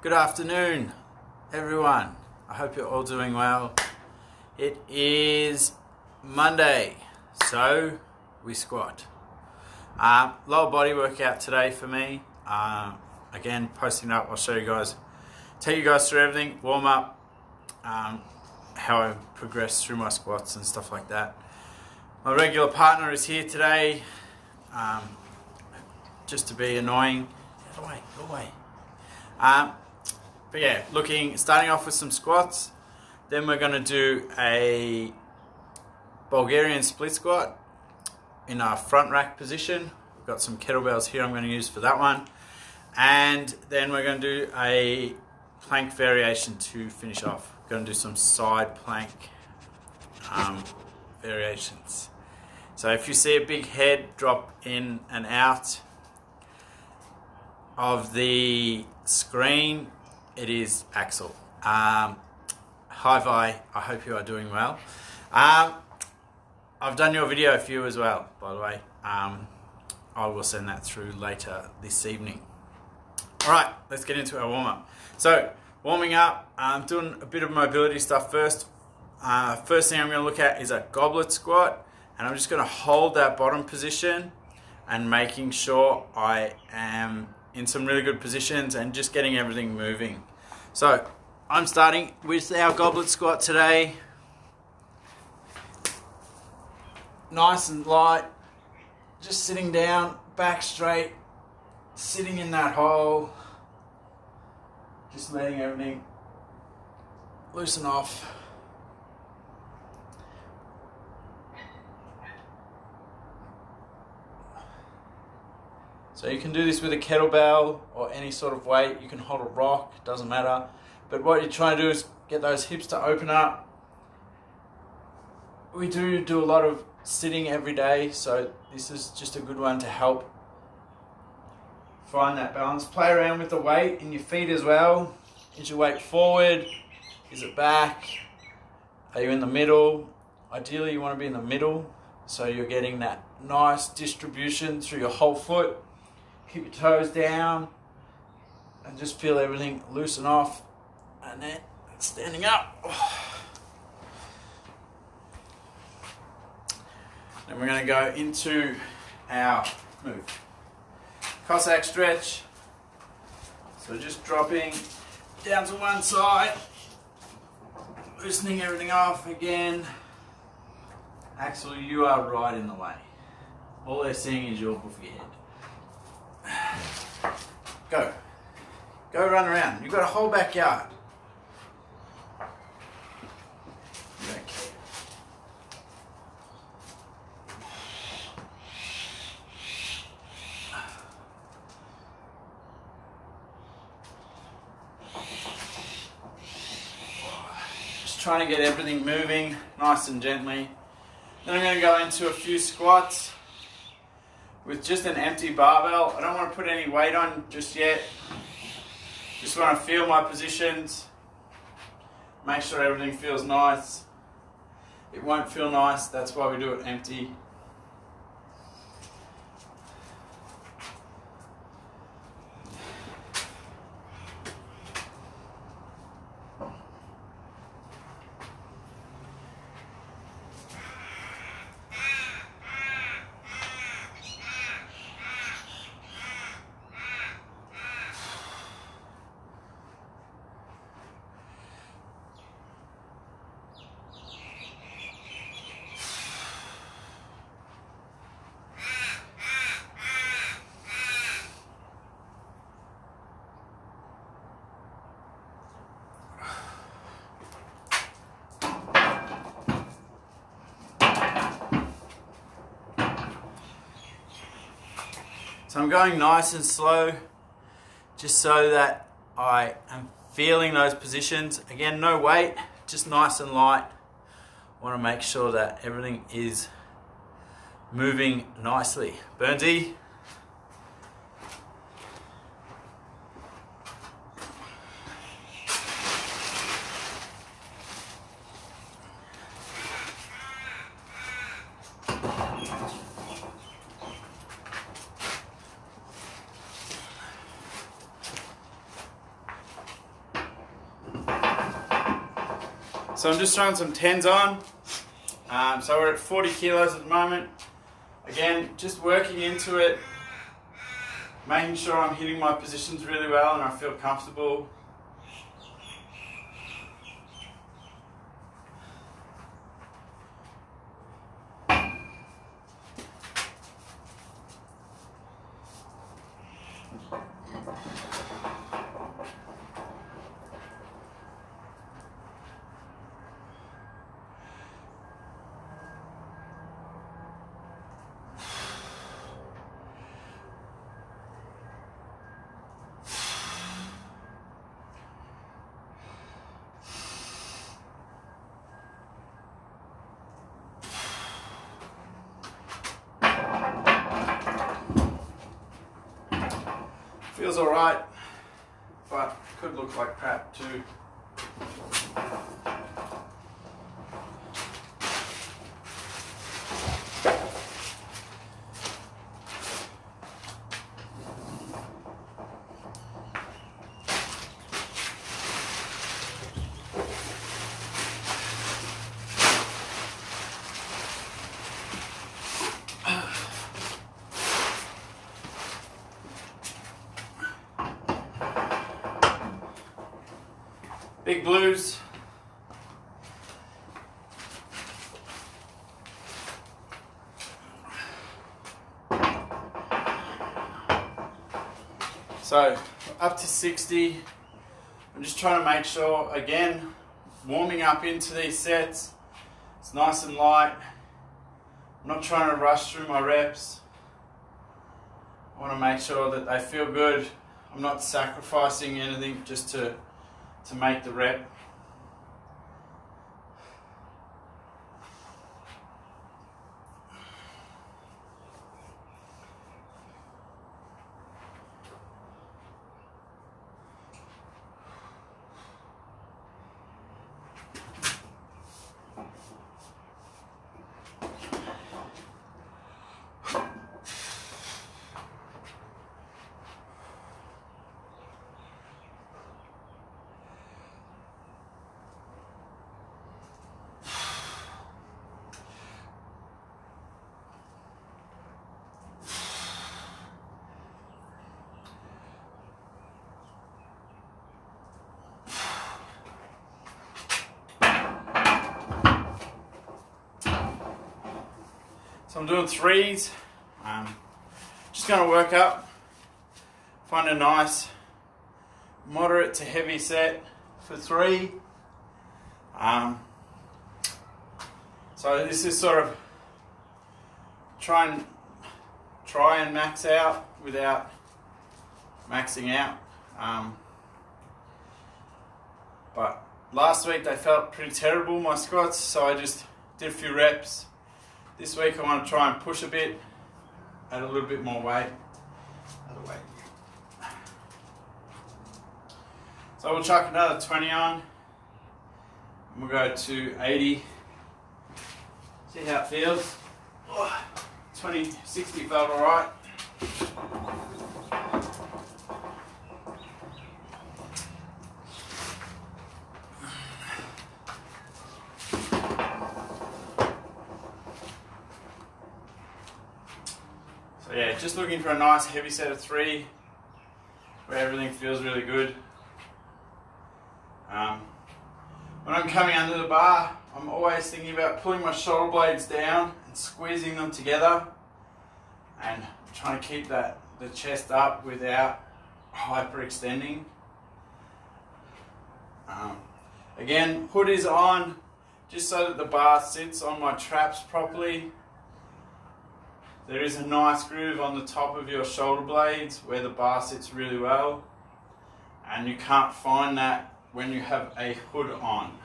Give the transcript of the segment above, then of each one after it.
Good afternoon, everyone. I hope you're all doing well. It is Monday, so we squat. Lower body workout today for me. Again, posting it up. I'll show you guys, take you guys through everything, warm up, how I progress through my squats and stuff like that. My regular partner is here today, just to be annoying. Go away. But yeah, starting off with some squats. Then we're going to do a Bulgarian split squat in our front rack position. We've got some kettlebells here I'm going to use for that one. And then we're going to do a plank variation to finish off. We're going to do some side plank variations. So if you see a big head drop in and out of the screen, it is Axel. Hi Vi, I hope you are doing well. I've done your video for you as well, by the way. I will send that through later this evening. Alright, let's get into our warm-up. So, warming up, I'm doing a bit of mobility stuff first. First thing I'm going to look at is a goblet squat, and I'm just going to hold that bottom position and making sure I am in some really good positions and just getting everything moving. So I'm starting with our goblet squat today. Nice and light, just sitting down, back straight, sitting in that hole, just letting everything loosen off. So you can do this with a kettlebell or any sort of weight. You can hold a rock, doesn't matter. But what you're trying to do is get those hips to open up. We do a lot of sitting every day, so this is just a good one to help find that balance. Play around with the weight in your feet as well. Is your weight forward? Is it back? Are you in the middle? Ideally you want to be in the middle, so you're getting that nice distribution through your whole foot. Keep your toes down and just feel everything loosen off, and then standing up. Then we're going to go into our move. Cossack stretch. So just dropping down to one side, loosening everything off again. Axel, you are right in the way. All they're seeing is your buffy head. Go run around. You've got a whole backyard. Okay. Just trying to get everything moving nice and gently. Then I'm going to go into a few squats with just an empty barbell. I don't want to put any weight on just yet. Just want to feel my positions. Make sure everything feels nice. It won't feel nice, that's why we do it empty. So I'm going nice and slow, just so that I am feeling those positions. Again, no weight, just nice and light. I want to make sure that everything is moving nicely. Burnsy. So I'm just throwing some 10s on. So we're at 40 kilos at the moment. Again, just working into it, making sure I'm hitting my positions really well and I feel comfortable. Feels alright, but could look like crap too. Big blues. So up to 60. I'm just trying to make sure, again, warming up into these sets. It's nice and light. I'm not trying to rush through my reps. I want to make sure that they feel good. I'm not sacrificing anything just to make the rep. So I'm doing 3s. Just going to work up, find a nice moderate to heavy set for 3. So this is sort of try and max out without maxing out. But last week they felt pretty terrible, my squats, so I just did a few reps. This week I want to try and push a bit, add a little bit more weight. Other way. So we'll chuck another 20 on, and we'll go to 80. See how it feels. 20, 60 felt alright. So yeah, just looking for a nice heavy set of 3 where everything feels really good. When I'm coming under the bar, I'm always thinking about pulling my shoulder blades down and squeezing them together and trying to keep the chest up without hyperextending. Again, hood is on just so that the bar sits on my traps properly. There is a nice groove on the top of your shoulder blades where the bar sits really well, and you can't find that when you have a hood on.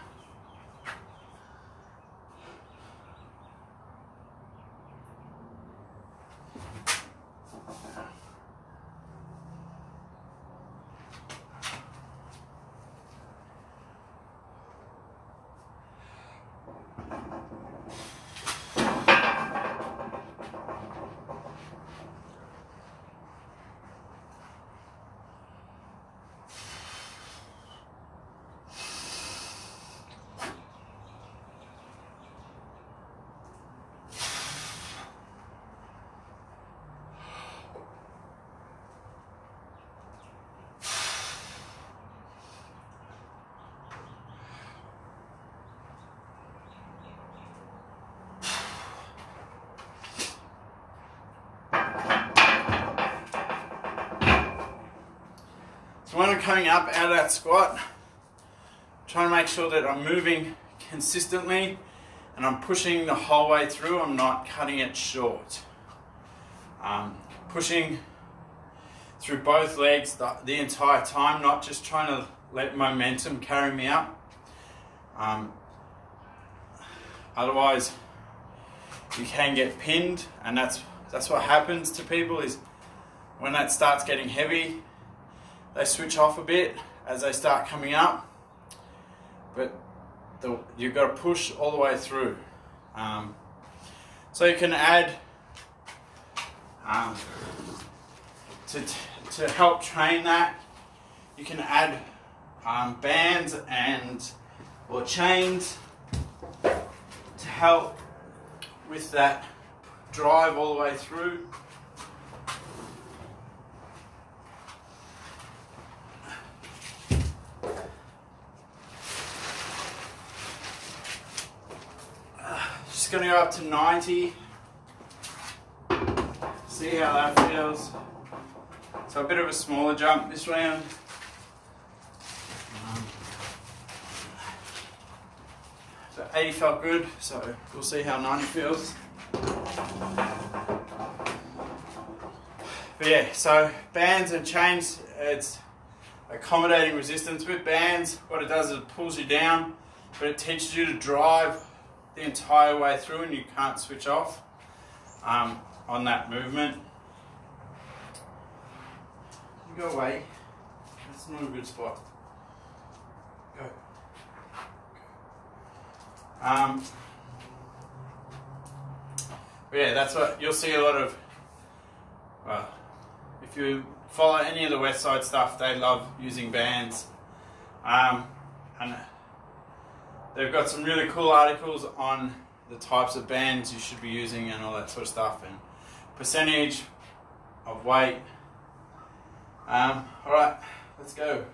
when I'm coming up out of that squat, I'm trying to make sure that I'm moving consistently and I'm pushing the whole way through. I'm not cutting it short. Pushing through both legs the entire time, not just trying to let momentum carry me up. Otherwise, you can get pinned, and that's what happens to people is when that starts getting heavy, they switch off a bit as they start coming up. But you've got to push all the way through. So you can add to help train that. You can add bands or chains to help with that drive all the way through. Just going to go up to 90. See how that feels. So a bit of a smaller jump this round. So 80 felt good, so we'll see how 90 feels. But yeah, so bands and chains, it's accommodating resistance. With bands, what it does is it pulls you down, but it teaches you to drive the entire way through and you can't switch off on that movement. You go away. That's not a good spot. Go. But yeah, that's what you'll see a lot of. Well, if you follow any of the West Side stuff, they love using bands, and they've got some really cool articles on the types of bands you should be using and all that sort of stuff and percentage of weight. Alright, let's go.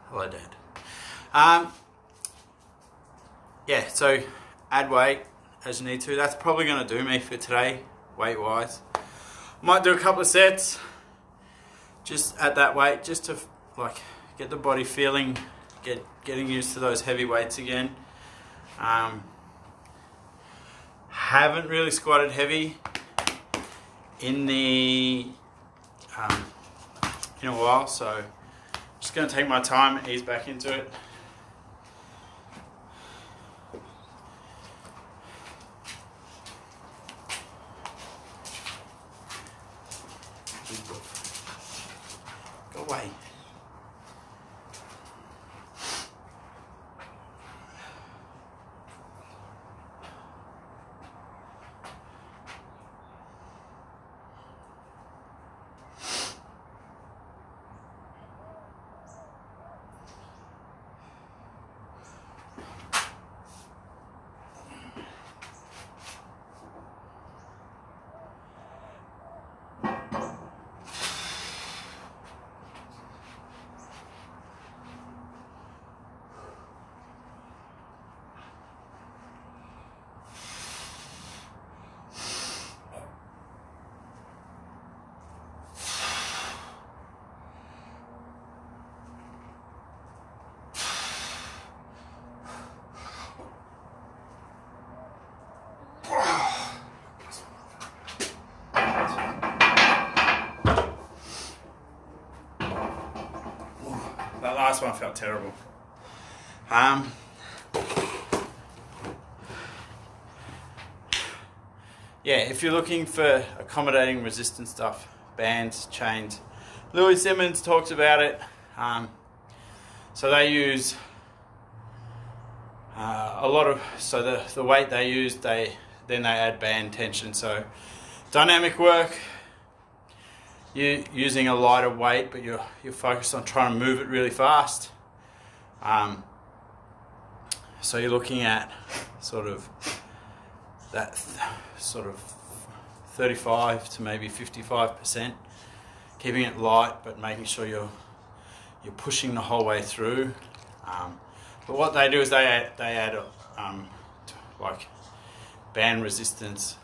Hello, Dad. Yeah, so add weight as you need to. That's probably going to do me for today, weight-wise. Might do a couple of sets just at that weight, just to like get the body feeling, getting used to those heavy weights again. Haven't really squatted heavy in a while, so just going to take my time, ease back into it. Go away. That last one felt terrible. yeah, if you're looking for accommodating resistance stuff, bands, chains, Louis Simmons talks about it. So they use a lot of, so the weight they use, then they add band tension. So dynamic work, you're using a lighter weight, but you're focused on trying to move it really fast. So you're looking at sort of that sort of 35 to maybe 55%, keeping it light but making sure you're pushing the whole way through. But what they do is they add like band resistance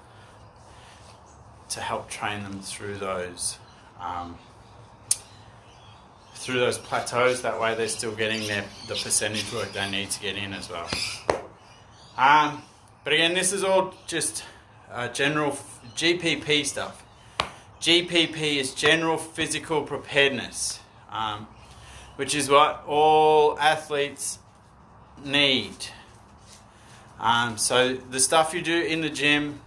to help train them through those plateaus. That way they're still getting the percentage work they need to get in as well. But again, this is all just general GPP stuff. GPP is general physical preparedness, which is what all athletes need. So the stuff you do in the gym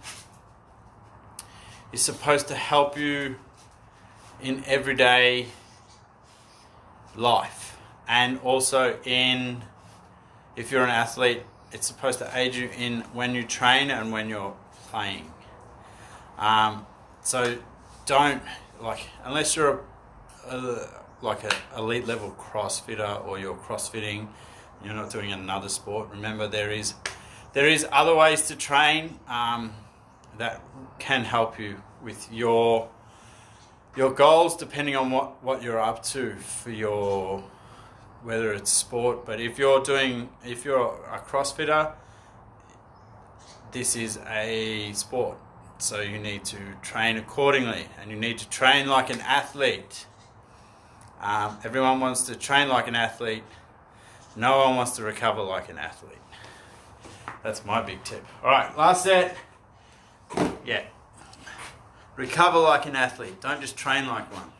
is supposed to help you in everyday life, and also if you're an athlete, it's supposed to aid you in when you train and when you're playing. So don't, unless you're like an elite level CrossFitter, or you're CrossFitting, you're not doing another sport. Remember, there is other ways to train that can help you with your goals, depending on what you're up to for whether it's sport. But if you're a CrossFitter, this is a sport, so you need to train accordingly, and you need to train like an athlete. Everyone wants to train like an athlete. No one wants to recover like an athlete. That's my big tip. All right, last set. Yeah. Recover like an athlete. Don't just train like one.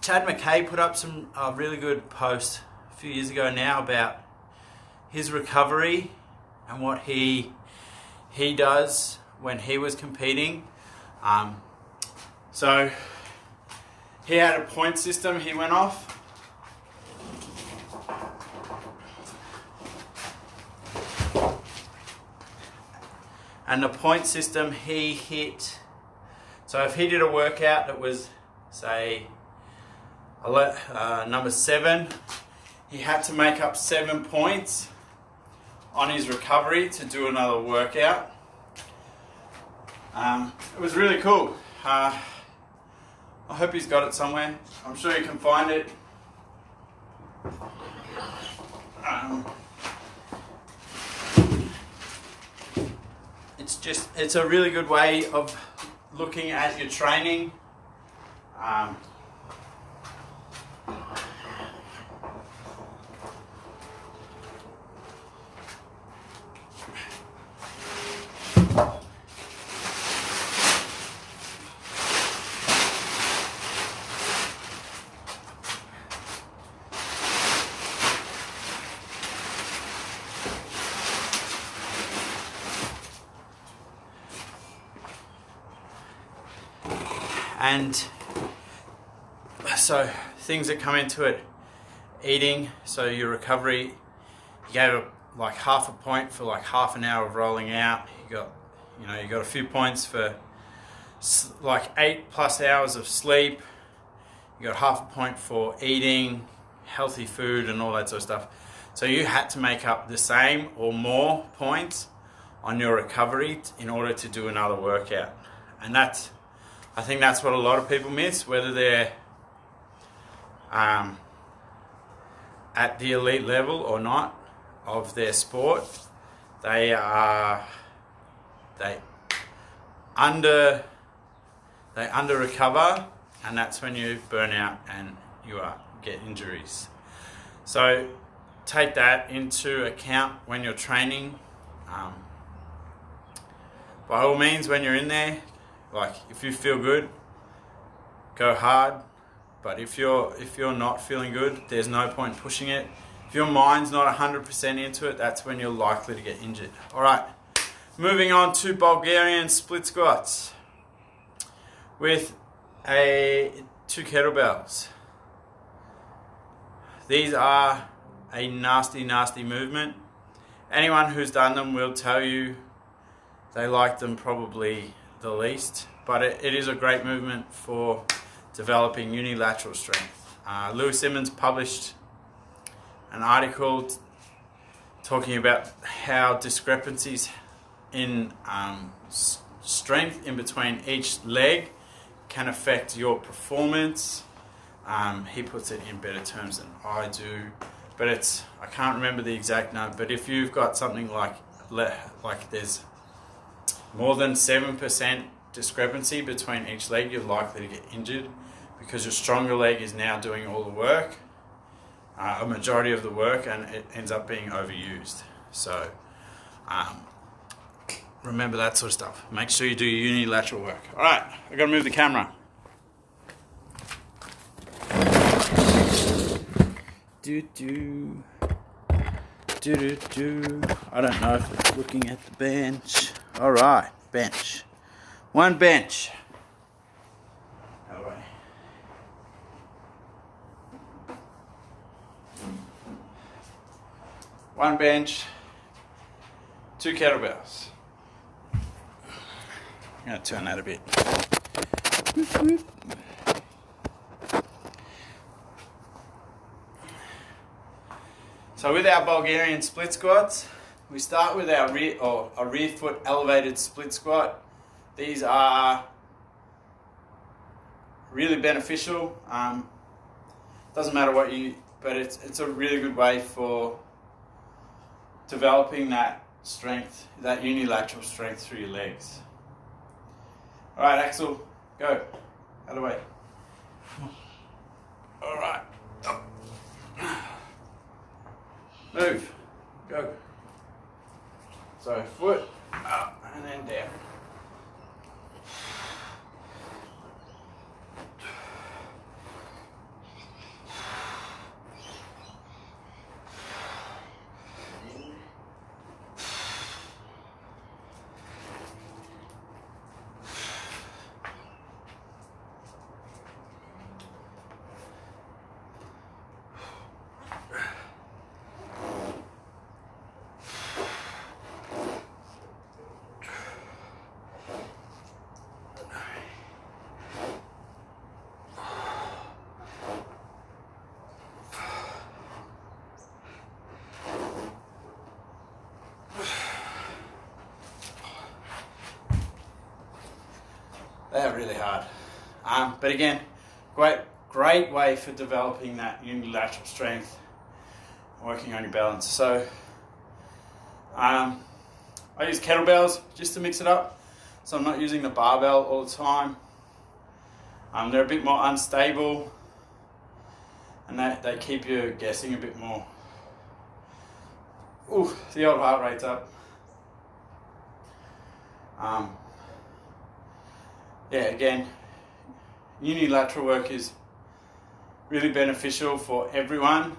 Chad McKay put up some really good post a few years ago now about his recovery and what he does when he was competing. So he had a point system he went off. And the point system he hit, so if he did a workout that was, say, number 7, he had to make up 7 points on his recovery to do another workout. It was really cool. I hope he's got it somewhere. I'm sure you can find it. It's a really good way of looking at your training. And so things that come into it, eating. So your recovery, you gave like half a point for like half an hour of rolling out. You got a few points for like 8+ hours of sleep. You got half a point for eating healthy food and all that sort of stuff. So you had to make up the same or more points on your recovery in order to do another workout. And I think that's what a lot of people miss, whether they're at the elite level or not of their sport. They under recover, and that's when you burn out and you get injuries. So take that into account when you're training. By all means, when you're in there, like if you feel good, go hard. But if you're not feeling good, there's no point pushing it. If your mind's not 100% into it, that's when you're likely to get injured. All right, moving on to Bulgarian split squats with 2 kettlebells. These are a nasty movement. Anyone who's done them will tell you they like them probably the least, but it is a great movement for developing unilateral strength. Lewis Simmons published an article talking about how discrepancies in strength in between each leg can affect your performance. He puts it in better terms than I do, but I can't remember the exact number, but if you've got something like there's more than 7% discrepancy between each leg, you're likely to get injured because your stronger leg is now doing all the work, a majority of the work, and it ends up being overused. So remember that sort of stuff. Make sure you do your unilateral work. All right, I've got to move the camera. I don't know if it's looking at the bench. All right, bench. One bench. Other way. One bench, 2 kettlebells. I'm going to turn that a bit. So with our Bulgarian split squats, we start with our rear foot elevated split squat. These are really beneficial. Doesn't matter but it's a really good way for developing that strength, that unilateral strength through your legs. All right, Axel, go. Out of the way. All right. Up. Move. Go. So foot up and then down. They are really hard. But again, great way for developing that unilateral strength, working on your balance. So I use kettlebells just to mix it up. So I'm not using the barbell all the time. They're a bit more unstable and they keep you guessing a bit more. Ooh, the old heart rate's up. Yeah, again, unilateral work is really beneficial for everyone,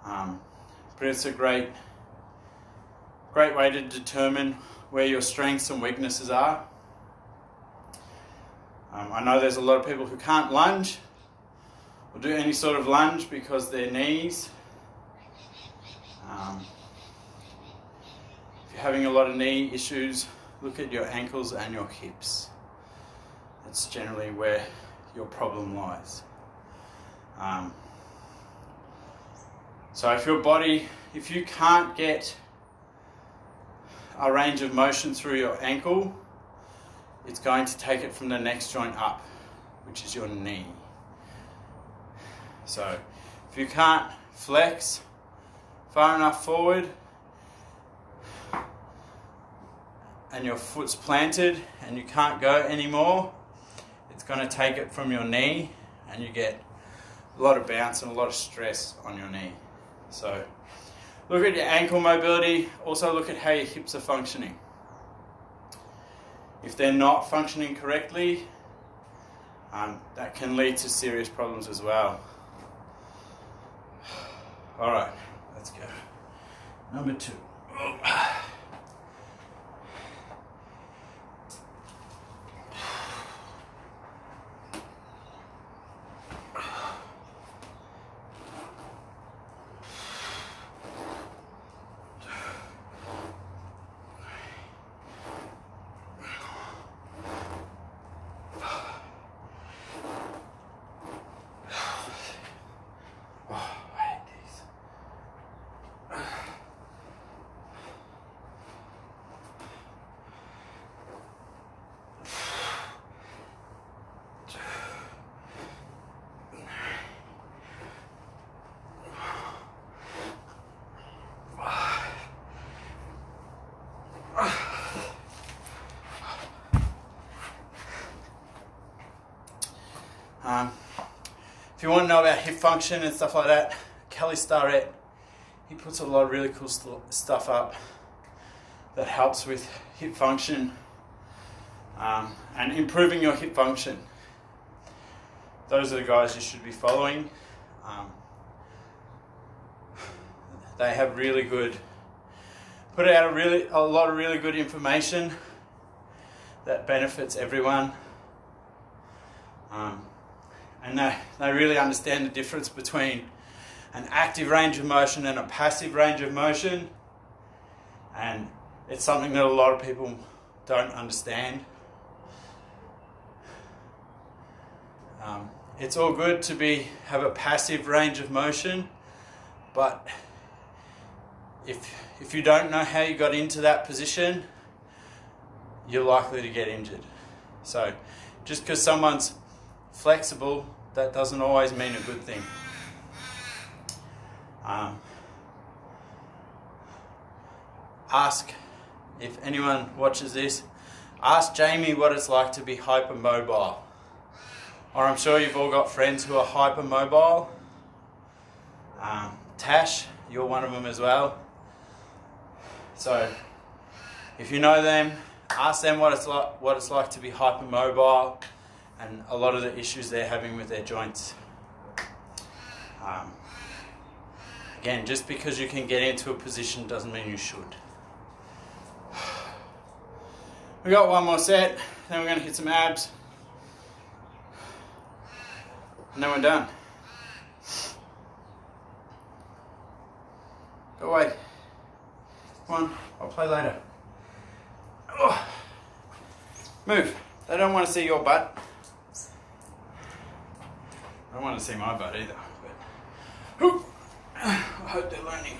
but it's a great way to determine where your strengths and weaknesses are. I know there's a lot of people who can't lunge or do any sort of lunge because their knees. If you're having a lot of knee issues, look at your ankles and your hips. That's generally where your problem lies. So if you can't get a range of motion through your ankle, it's going to take it from the next joint up, which is your knee. So if you can't flex far enough forward and your foot's planted and you can't go anymore, it's going to take it from your knee and you get a lot of bounce and a lot of stress on your knee. So look at your ankle mobility, also look at how your hips are functioning. If they're not functioning correctly, that can lead to serious problems as well. Alright, let's go. Number 2. If you want to know about hip function and stuff like that, Kelly Starrett, he puts a lot of really cool stuff up that helps with hip function and improving your hip function. Those are the guys you should be following. They have really good, put out a lot of really good information that benefits everyone. And they really understand the difference between an active range of motion and a passive range of motion. And it's something that a lot of people don't understand. It's all good to have a passive range of motion, but if you don't know how you got into that position, you're likely to get injured. So just because someone's flexible, that doesn't always mean a good thing. Ask, if anyone watches this, ask Jamie what it's like to be hypermobile. Or I'm sure you've all got friends who are hypermobile. Tash, you're one of them as well. So if you know them, ask them what it's like to be hypermobile and a lot of the issues they're having with their joints. Again, just because you can get into a position doesn't mean you should. We got one more set, then we're going to hit some abs, and then we're done. Go away. Come on, I'll play later. Oh. Move. They don't want to see your butt. I don't want to see my butt either. But I hope they're learning.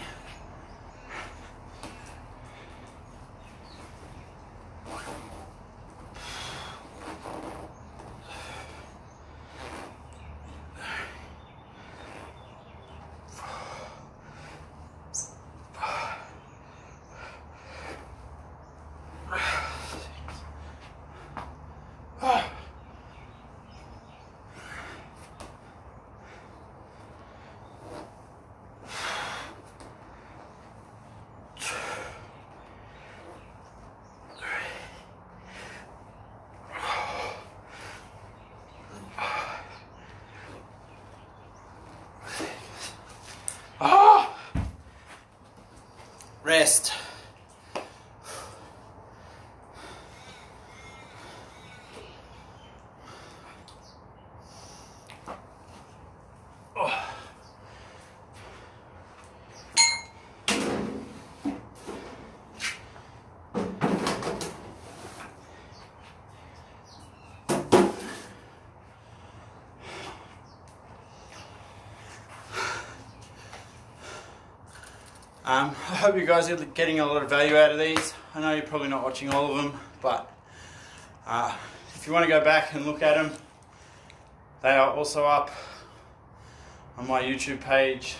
Rest. I hope you guys are getting a lot of value out of these. I know you're probably not watching all of them, but if you want to go back and look at them, they are also up on my YouTube page,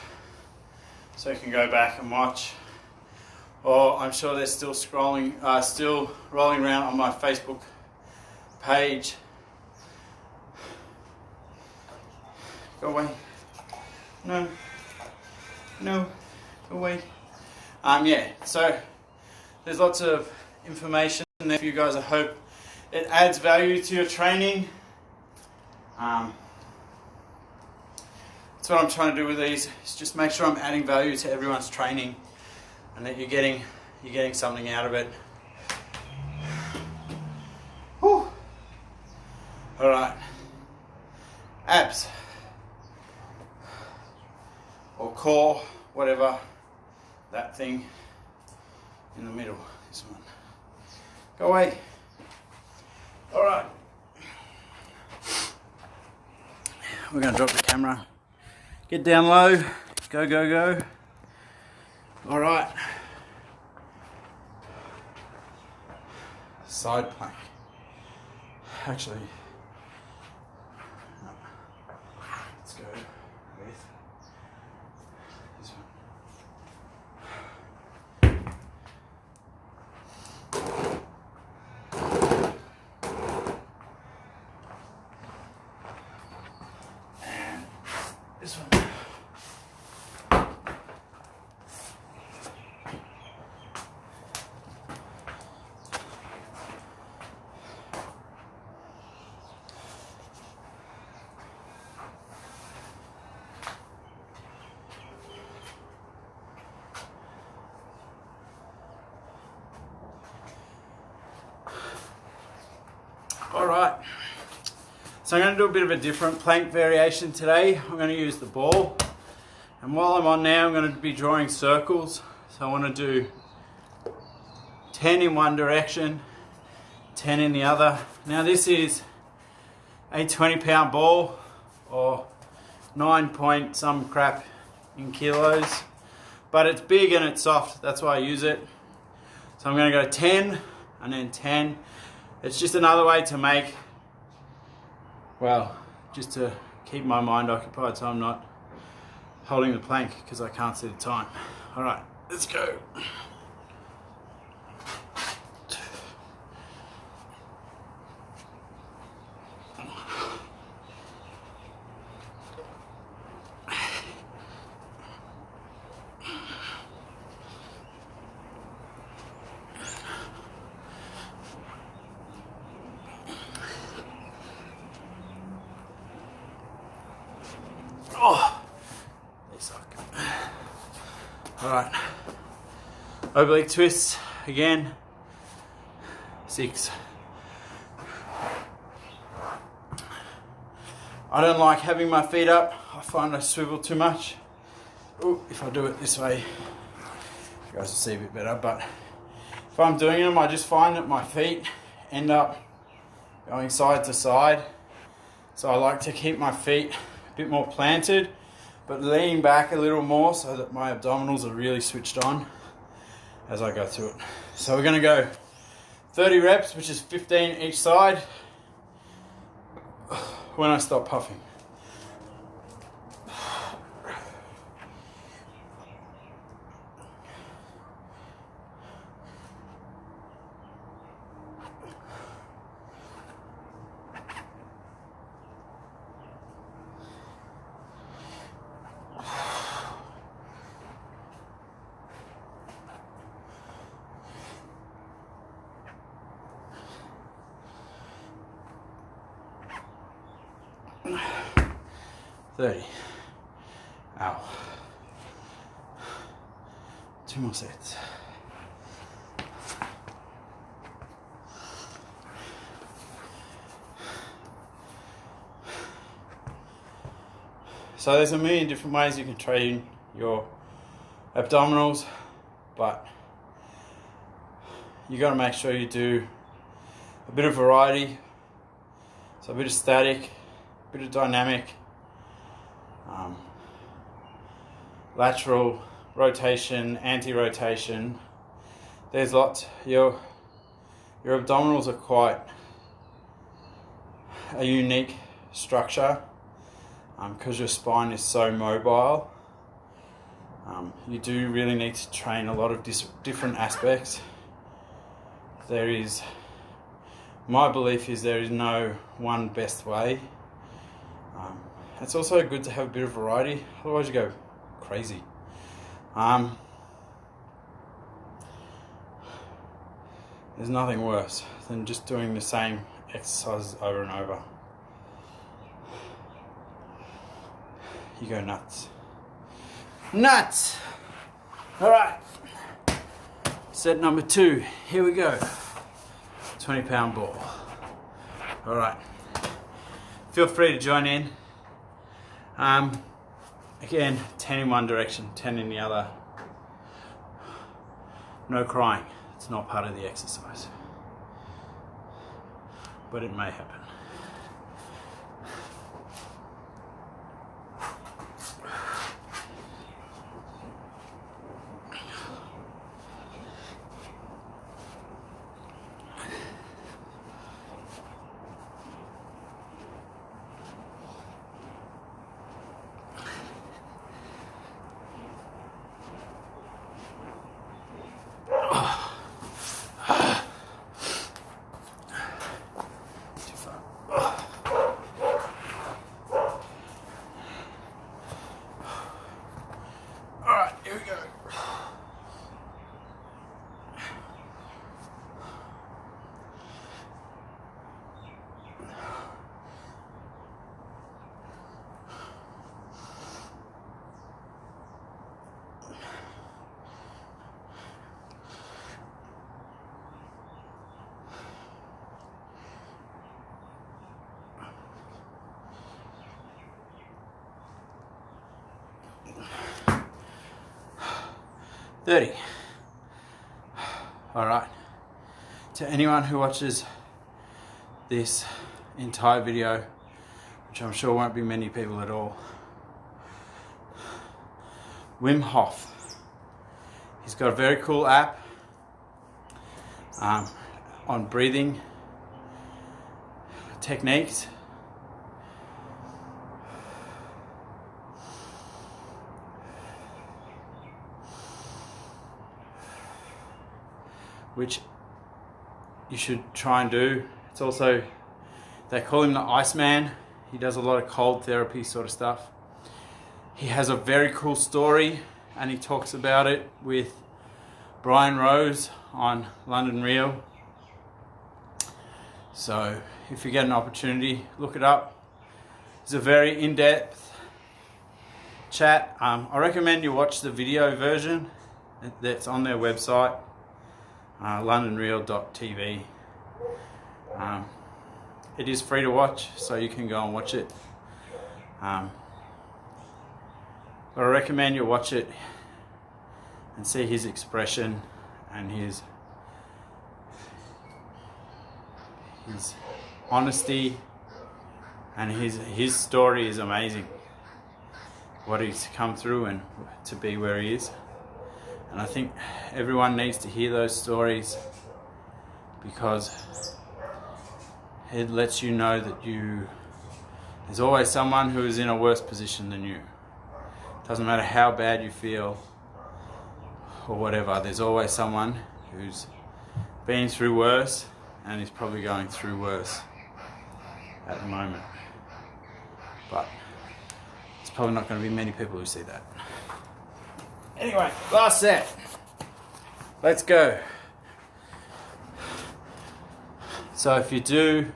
so you can go back and watch. Or I'm sure they're still rolling around on my Facebook page. Go away. No. Go away. Yeah, so there's lots of information there for you guys. I hope it adds value to your training. That's what I'm trying to do with these, is just make sure I'm adding value to everyone's training and that you're getting something out of it. Whew. All right, abs or core, whatever, that thing in the middle, this one. Go away. All right. We're going to drop the camera. Get down low. Go. All right. Side plank. Actually, no. Let's go with this one. And this one. Alright, so I'm going to do a bit of a different plank variation today. I'm going to use the ball, and while I'm on now I'm going to be drawing circles. So I want to do 10 in one direction, 10 in the other. Now this is a 20-pound ball, or 9 point some crap in kilos, but it's big and it's soft, that's why I use it. So I'm going to go 10 and then 10. It's just another way to make, well, just to keep my mind occupied so I'm not holding the plank because I can't see the time. All right, let's go. Oh, they suck. All right, oblique twists again. 6. I don't like having my feet up. I find I swivel too much. Ooh, if I do it this way, you guys will see a bit better. But if I'm doing them, I just find that my feet end up going side to side. So I like to keep my feet a bit more planted, but lean back a little more so that my abdominals are really switched on as I go through it. So we're going to go 30 reps, which is 15 each side, when I stop puffing. $30. Ow. 2 more sets. So there's a million different ways you can train your abdominals, but you got to make sure you do a bit of variety. So a bit of static, a bit of dynamic, lateral, rotation, anti-rotation. There's lots. Your abdominals are quite a unique structure because your spine is so mobile. You do really need to train a lot of different aspects. My belief is there is no one best way. It's also good to have a bit of variety, otherwise you go crazy. There's nothing worse than just doing the same exercises over and over. You go nuts. Nuts! Alright. Set number 2. Here we go. 20-pound ball. Alright. Feel free to join in. Again, 10 in one direction, 10 in the other. No crying. It's not part of the exercise. But it may happen. $30. Alright. To anyone who watches this entire video, which I'm sure won't be many people at all, Wim Hof. He's got a very cool app on breathing techniques. Which you should try and do. It's also, they call him the Iceman. He does a lot of cold therapy sort of stuff. He has a very cool story and he talks about it with Brian Rose on London Real. So if you get an opportunity, look it up. It's a very in-depth chat. I recommend you watch the video version that's on their website. londonreal.tv. It is free to watch, so you can go and watch it. But I recommend you watch it and see his expression and his honesty, and his story is amazing. What he's come through and to be where he is. And I think everyone needs to hear those stories because it lets you know that there's always someone who is in a worse position than you. Doesn't matter how bad you feel or whatever, there's always someone who's been through worse and is probably going through worse at the moment. But there's probably not going to be many people who see that. Anyway, last set. Let's go. So if you do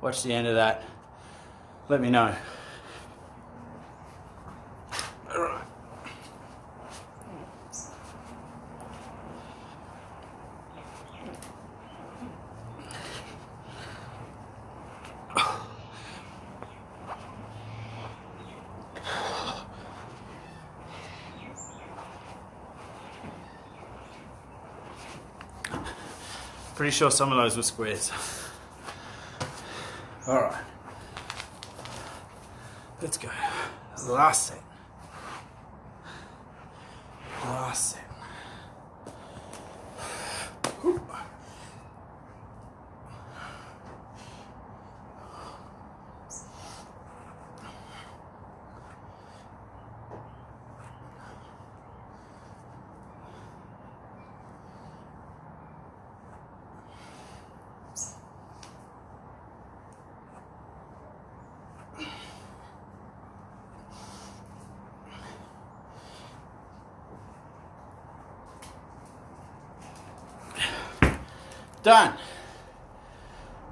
watch the end of that, let me know. Alright. Pretty sure some of those were squares. Alright. Let's go. Last set. last set. Done.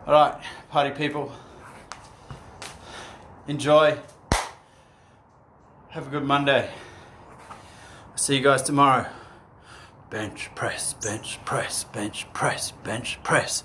All right, party people. Enjoy. Have a good Monday. I'll see you guys tomorrow. Bench press, bench press, bench press, bench press.